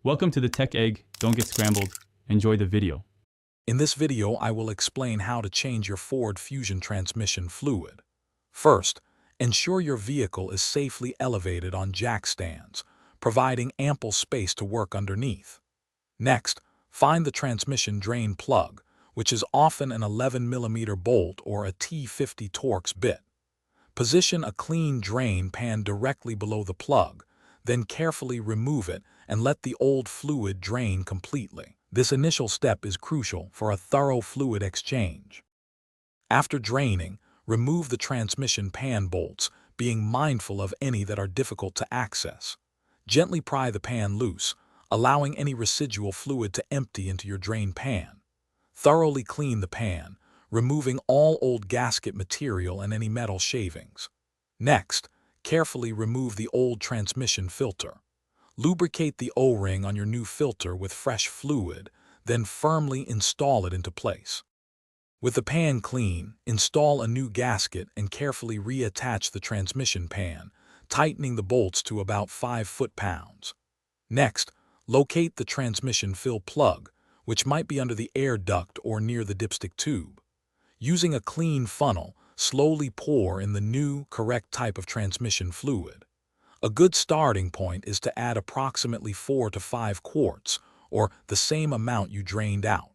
Welcome to the Tech Egg. Don't get scrambled. Enjoy the video. In this video, I will explain how to change your Ford Fusion transmission fluid. First, ensure your vehicle is safely elevated on jack stands, providing ample space to work underneath. Next, find the transmission drain plug, which is often an 11mm bolt or a T50 Torx bit. Position a clean drain pan directly below the plug, then carefully remove it and let the old fluid drain completely. This initial step is crucial for a thorough fluid exchange. After draining, remove the transmission pan bolts, being mindful of any that are difficult to access. Gently pry the pan loose, allowing any residual fluid to empty into your drain pan. Thoroughly clean the pan, removing all old gasket material and any metal shavings. Next, carefully remove the old transmission filter. Lubricate the O-ring on your new filter with fresh fluid, then firmly install it into place. With the pan clean, install a new gasket and carefully reattach the transmission pan, tightening the bolts to about 5 foot-pounds. Next, locate the transmission fill plug, which might be under the air duct or near the dipstick tube. Using a clean funnel, slowly pour in the new, correct type of transmission fluid. A good starting point is to add approximately 4 to 5 quarts, or the same amount you drained out.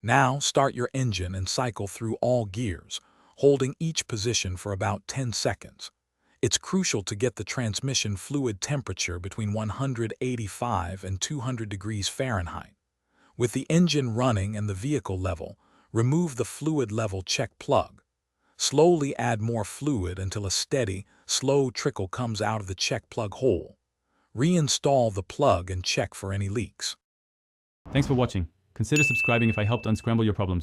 Now start your engine and cycle through all gears, holding each position for about 10 seconds. It's crucial to get the transmission fluid temperature between 185 and 200 degrees Fahrenheit. With the engine running and the vehicle level, remove the fluid level check plug. Slowly add more fluid until a steady, slow trickle comes out of the check plug hole. Reinstall the plug and check for any leaks. Thanks for watching. Consider subscribing if I helped unscramble your problems.